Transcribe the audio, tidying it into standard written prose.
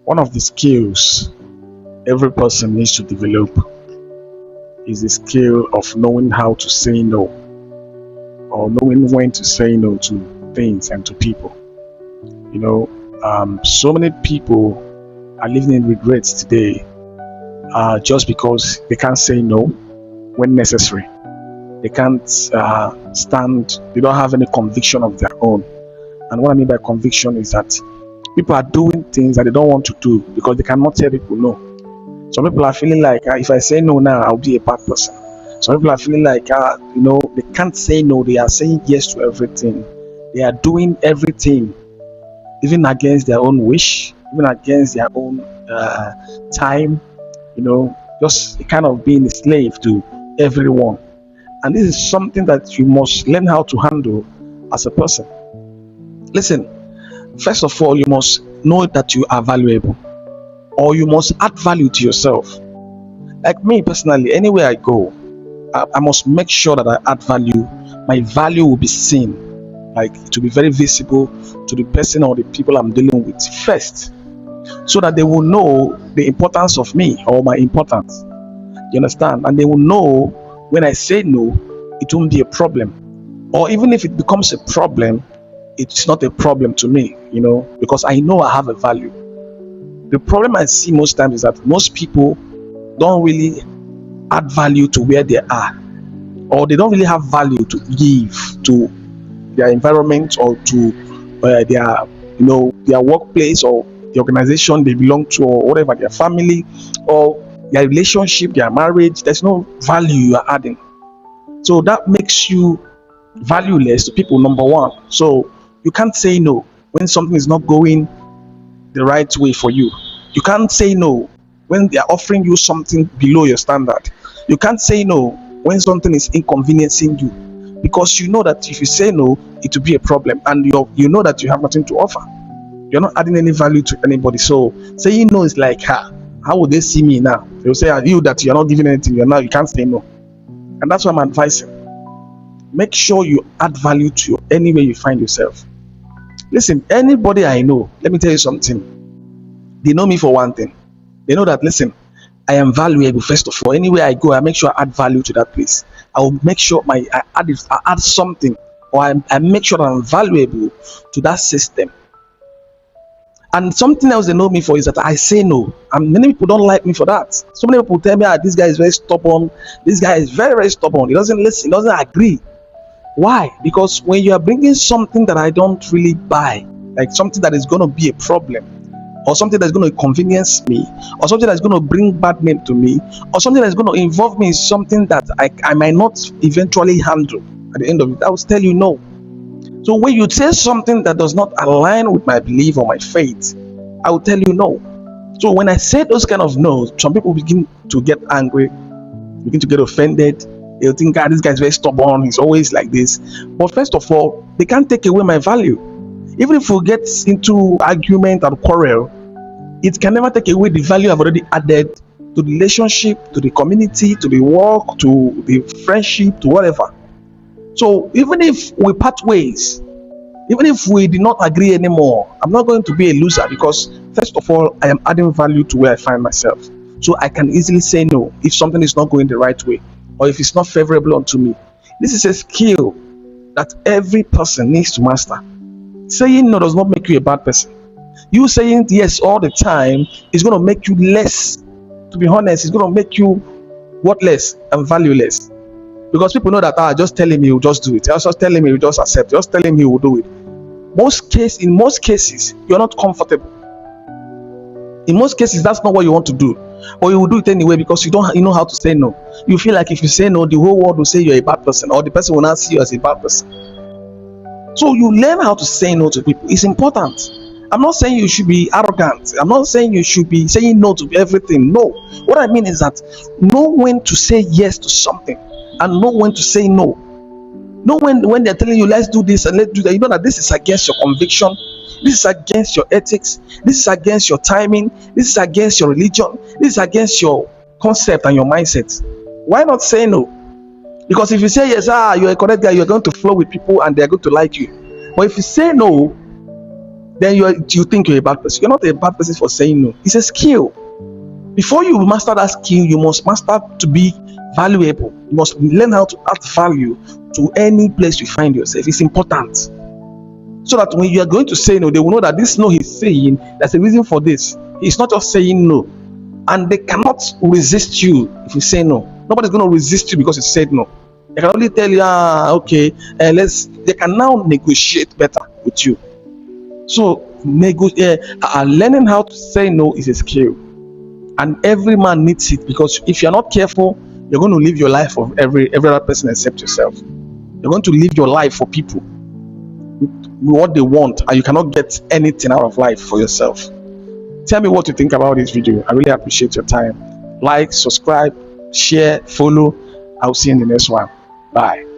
One of the skills every person needs to develop is the skill of knowing how to say no, or knowing when to say no to things and to people. You know, so many people are living in regrets today, just because they can't say no when necessary. They can't stand, they don't have any conviction of their own. And what I mean by conviction is that people are doing things that they don't want to do because they cannot tell people no. Some people are feeling like, if I say no now, I'll be a bad person. Some people are feeling like, they can't say no. They are saying yes to everything. They are doing everything, even against their own wish, even against their own time. Just kind of being a slave to everyone. And this is something that you must learn how to handle as a person. Listen, first of all, you must know that you are valuable, or you must add value to yourself. Like me personally, anywhere I go, I must make sure that I add value. My value will be seen, like to be very visible to the person or the people I'm dealing with first, so that they will know the importance of me or my importance. You understand? And they will know when I say no, it won't be a problem. Or even if it becomes a problem, it's not a problem to me, because I know I have a value. The problem I see most times is that most people don't really add value to where they are, or they don't really have value to give to their environment, or to their workplace, or the organization they belong to, or whatever, their family, or their relationship, their marriage. There's no value you are adding, so that makes you valueless to people, number one. So you can't say no when something is not going the right way for you. You can't say no when they are offering you something below your standard. You can't say no when something is inconveniencing you, because you know that if you say no, it will be a problem, and you know that you have nothing to offer. You're not adding any value to anybody. So saying no is like, how would they see me now? They'll say, you that you're not giving anything, you can't say no. And that's what I'm advising. Make sure you add value to anywhere you find yourself. Listen, anybody I know, let me tell you something. They know me for one thing. They know that, listen, I am valuable. First of all, anywhere I go, I make sure I add value to that place. I will make sure I add something, or I make sure that I'm valuable to that system. And something else they know me for is that I say no. And many people don't like me for that. So many people tell me, this guy is very stubborn. This guy is very, very stubborn. He doesn't listen. He doesn't agree. Why? Because when you are bringing something that I don't really buy, like something that is going to be a problem, or something that's going to inconvenience me, or something that's going to bring bad name to me, or something that's going to involve me in something that I might not eventually handle at the end of it, I will tell you no. So when you say something that does not align with my belief or my faith, I will tell you no. So when I say those kind of no's, some people begin to get angry, begin to get offended. They'll think, this guy is very stubborn, he's always like this. But first of all, they can't take away my value. Even if we get into argument and quarrel, it can never take away the value I've already added to the relationship, to the community, to the work, to the friendship, to whatever. So even if we part ways, even if we did not agree anymore, I'm not going to be a loser, because first of all, I am adding value to where I find myself. So I can easily say no if something is not going the right way, or if it's not favorable unto me. This is a skill that every person needs to master. Saying no does not make you a bad person. You saying yes all the time is going to make you less. To be honest, it's going to make you worthless and valueless. Because people know that, just tell him he will just do it. Just tell him he will just accept. Just tell him he will do it. In most cases, you're not comfortable. In most cases, that's not what you want to do. Or you will do it anyway because you know how to say no. You feel like if you say no, the whole world will say you're a bad person, or the person will not see you as a bad person. So you learn how to say no to people. It's important. I'm not saying you should be arrogant. I'm not saying you should be saying no to everything. No. What I mean is that know when to say yes to something and know when to say no. Know when they're telling you, let's do this and let's do that. You know that this is against your conviction. This is against your ethics. This is against your timing. This is against your religion. This is against your concept and your mindset. Why not say no? Because if you say yes, you're a correct guy, you're going to flow with people and they're going to like you. But if you say no, then you think you're a bad person. You're not a bad person for saying no. It's a skill. Before you master that skill, you must master to be valuable. You must learn how to add value to any place you find yourself. It's important, so that when you are going to say no, they will know that this no he's saying, there's a reason for this. He's not just saying no, and they cannot resist you if you say no. Nobody's going to resist you because you said no. They can only tell you, okay, they can now negotiate better with you. So learning how to say no is a skill, and every man needs it, because if you're not careful, you're going to live your life for every other person except yourself. You're going to live your life for people with what they want, and you cannot get anything out of life for yourself. Tell me what you think about this video. I really appreciate your time. Like, subscribe, share, follow. I'll see you in the next one. Bye.